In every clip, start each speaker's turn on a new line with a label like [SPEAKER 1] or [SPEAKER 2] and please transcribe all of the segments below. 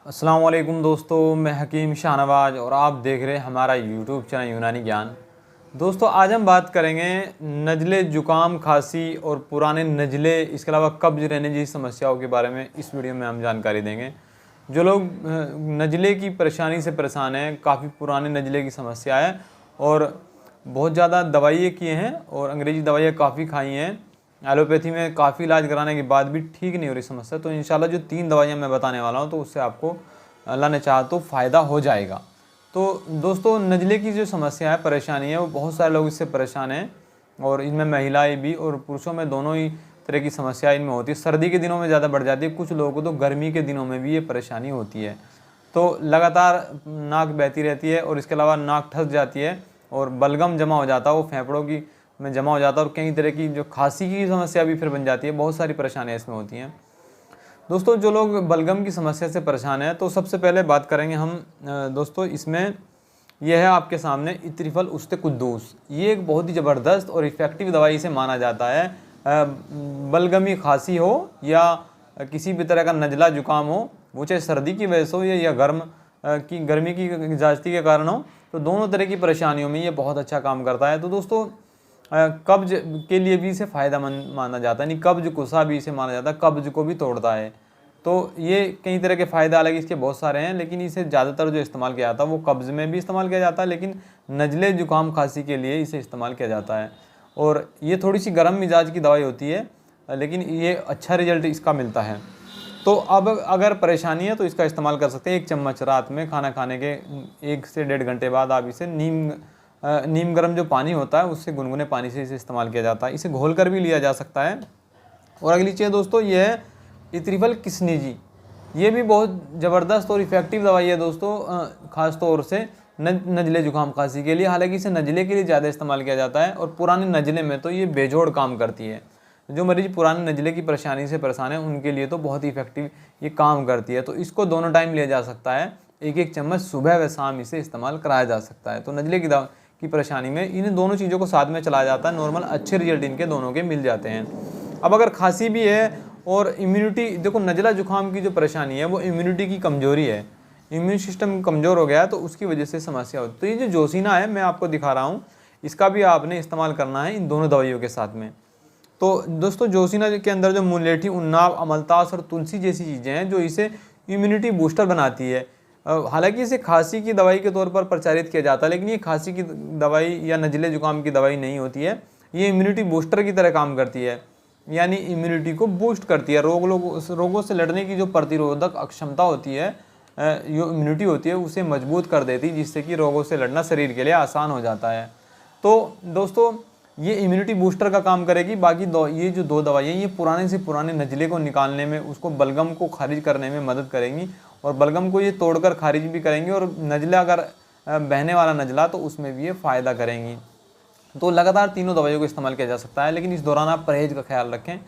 [SPEAKER 1] अस्सलाम वालेकुम दोस्तों, मैं हकीम शाहनवाज और आप देख रहे हैं हमारा यूट्यूब चैनल यूनानी ज्ञान। दोस्तों आज हम बात करेंगे नज़ले, ज़ुकाम, खांसी और पुराने नज़ले, इसके अलावा कब्ज़ रहने जैसी समस्याओं के बारे में इस वीडियो में हम जानकारी देंगे। जो लोग नज़ले की परेशानी से परेशान हैं, काफ़ी पुराने नज़ले की समस्या है और बहुत ज़्यादा दवाइयाँ किए हैं और अंग्रेज़ी दवाइयाँ काफ़ी खाई हैं, एलोपैथी में काफ़ी इलाज कराने के बाद भी ठीक नहीं हो रही समस्या, तो इंशाल्लाह जो 3 दवाइयाँ मैं बताने वाला हूँ तो उससे आपको अल्लाह ने चाहा तो फ़ायदा हो जाएगा। तो दोस्तों नज़ले की जो समस्या है, परेशानी है, वो बहुत सारे लोग इससे परेशान हैं और इनमें महिलाएं भी और पुरुषों में दोनों ही तरह की समस्या इनमें होती है। सर्दी के दिनों में ज़्यादा बढ़ जाती है, कुछ लोगों को तो गर्मी के दिनों में भी ये परेशानी होती है। तो लगातार नाक बहती रहती है और इसके अलावा नाक ठस जाती है और बलगम जमा हो जाता है, वो फेफड़ों की में जमा हो जाता है और कई तरह की जो खांसी की समस्या भी फिर बन जाती है। बहुत सारी परेशानियाँ इसमें होती हैं। दोस्तों जो लोग बलगम की समस्या से परेशान हैं, तो सबसे पहले बात करेंगे हम दोस्तों इसमें यह है आपके सामने इत्रिफल उस्ते कुद्दूस। ये एक बहुत ही ज़बरदस्त और इफ़ेक्टिव दवाई से माना जाता है। बलगमी खांसी हो या किसी भी तरह का नज़ला जुकाम हो, वो चाहे सर्दी की वजह से हो या गर्मी की ज़्यादती के कारण हो, तो दोनों तरह की परेशानियों में ये बहुत अच्छा काम करता है। तो दोस्तों कब्ज के लिए भी इसे फ़ायदेमंद माना जाता है, यानी कब्ज कुसा भी इसे माना जाता है, कब्ज को भी तोड़ता है। तो ये कई तरह के फ़ायदे अलग इसके बहुत सारे हैं, लेकिन इसे ज़्यादातर जो इस्तेमाल किया जाता है वो कब्ज़ में भी इस्तेमाल किया जाता है, लेकिन नज़ले जुकाम खांसी के लिए इसे इस्तेमाल किया जाता है। और ये थोड़ी सी गर्म मिजाज की दवाई होती है, लेकिन ये अच्छा रिजल्ट इसका मिलता है। तो अब अगर परेशानी है तो इसका इस्तेमाल कर सकते हैं। 1 चम्मच रात में खाना खाने के 1 से 1.5 घंटे बाद आप इसे नीम गर्म जो पानी होता है उससे गुनगुने पानी से इसे इस्तेमाल किया जाता है। इसे घोल कर भी लिया जा सकता है। और अगली चीज़ दोस्तों ये है इत्रिफल किस्नीजी। ये भी बहुत ज़बरदस्त और इफ़ेक्टिव दवाई है दोस्तों, ख़ास तौर से नज़ले जुकाम खांसी के लिए। हालांकि इसे नज़ले के लिए ज़्यादा इस्तेमाल किया जाता है और पुराने नज़ले में तो ये बेजोड़ काम करती है। जो मरीज़ पुराने नज़ले की परेशानी से परेशान है उनके लिए तो बहुत ही इफ़ेक्टिव ये काम करती है। तो इसको दोनों टाइम लिया जा सकता है, 1-1 चम्मच सुबह व शाम इसे इस्तेमाल कराया जा सकता है। तो नज़ले की परेशानी में इन दोनों चीज़ों को साथ में चलाया जाता है, नॉर्मल अच्छे रिजल्ट इनके दोनों के मिल जाते हैं। अब अगर खांसी भी है और इम्यूनिटी, देखो नज़ला जुकाम की जो परेशानी है वो इम्यूनिटी की कमज़ोरी है, इम्यून सिस्टम कमज़ोर हो गया है तो उसकी वजह से समस्या होती है। तो ये जो जोशीना है मैं आपको दिखा रहा हूँ, इसका भी आपने इस्तेमाल करना है इन दोनों दवाइयों के साथ में। तो दोस्तों जोशीना के अंदर जो मुलेठी, उन्नाव, अमलतास और तुलसी जैसी चीज़ें हैं जो इसे इम्यूनिटी बूस्टर बनाती है। हालांकि इसे खांसी की दवाई के तौर पर प्रचारित किया जाता है, लेकिन ये खांसी की दवाई या नज़ले जुकाम की दवाई नहीं होती है। ये इम्यूनिटी बूस्टर की तरह काम करती है, यानी इम्यूनिटी को बूस्ट करती है। रोगों से लड़ने की जो प्रतिरोधक क्षमता होती है, जो इम्यूनिटी होती है उसे मजबूत कर देती है, जिससे कि रोगों से लड़ना शरीर के लिए आसान हो जाता है। तो दोस्तों ये इम्यूनिटी बूस्टर का काम करेगी। बाकी ये जो 2 दवाइयाँ ये पुराने से पुराने नज़ले को निकालने में, उसको बलगम को खारिज करने में मदद करेंगी और बलगम को ये तोड़कर खारिज भी करेंगी और नज़ला अगर बहने वाला नज़ला तो उसमें भी ये फ़ायदा करेंगी। तो लगातार तीनों दवाइयों को इस्तेमाल किया जा सकता है, लेकिन इस दौरान आप परहेज़ का ख्याल रखें।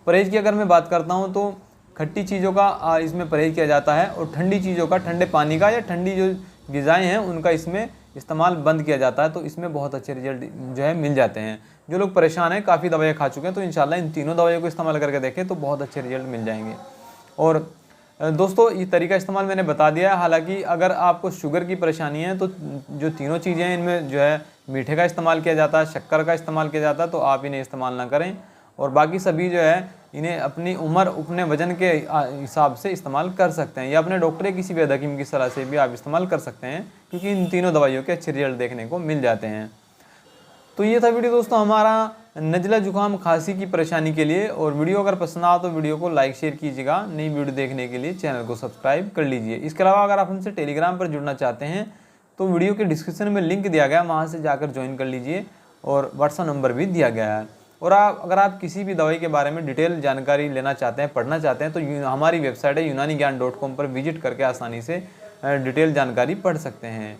[SPEAKER 1] परहेज़ की अगर मैं बात करता हूँ तो खट्टी चीज़ों का इसमें परहेज़ किया जाता है और ठंडी चीज़ों का, ठंडे पानी का या ठंडी जो ग़िज़ाएँ हैं उनका इसमें इस्तेमाल बंद किया जाता है। तो इसमें बहुत अच्छे रिजल्ट जो है मिल जाते हैं। जो लोग परेशान हैं, काफ़ी दवाइयाँ खा चुके हैं, तो इंशाल्लाह इन तीनों दवाइयों को इस्तेमाल करके देखें तो बहुत अच्छे रिजल्ट मिल जाएंगे। और दोस्तों ये तरीका इस्तेमाल मैंने बता दिया है। हालांकि अगर आपको शुगर की परेशानी है तो जो तीनों चीज़ें हैं इनमें जो है मीठे का इस्तेमाल किया जाता है, शक्कर का इस्तेमाल किया जाता है, तो आप इन्हें इस्तेमाल ना करें। और बाकी सभी जो है इन्हें अपनी उम्र, अपने वजन के हिसाब से इस्तेमाल कर सकते हैं या अपने डॉक्टर या किसी वेद हकीम की सलाह से भी आप इस्तेमाल कर सकते हैं, क्योंकि इन तीनों दवाइयों के अच्छे रिजल्ट देखने को मिल जाते हैं। तो ये था वीडियो दोस्तों हमारा नज़ला जुकाम खांसी की परेशानी के लिए। और वीडियो अगर पसंद आए तो वीडियो को लाइक शेयर कीजिएगा। नई वीडियो देखने के लिए चैनल को सब्सक्राइब कर लीजिए। इसके अलावा अगर आप हमसे टेलीग्राम पर जुड़ना चाहते हैं तो वीडियो के डिस्क्रिप्शन में लिंक दिया गया है, वहाँ से जाकर ज्वाइन कर लीजिए और व्हाट्सएप नंबर भी दिया गया है। और अगर आप किसी भी दवाई के बारे में डिटेल जानकारी लेना चाहते हैं, पढ़ना चाहते हैं, तो हमारी वेबसाइट है यूनानीज्ञान.com पर विजिट करके आसानी से डिटेल जानकारी पढ़ सकते हैं।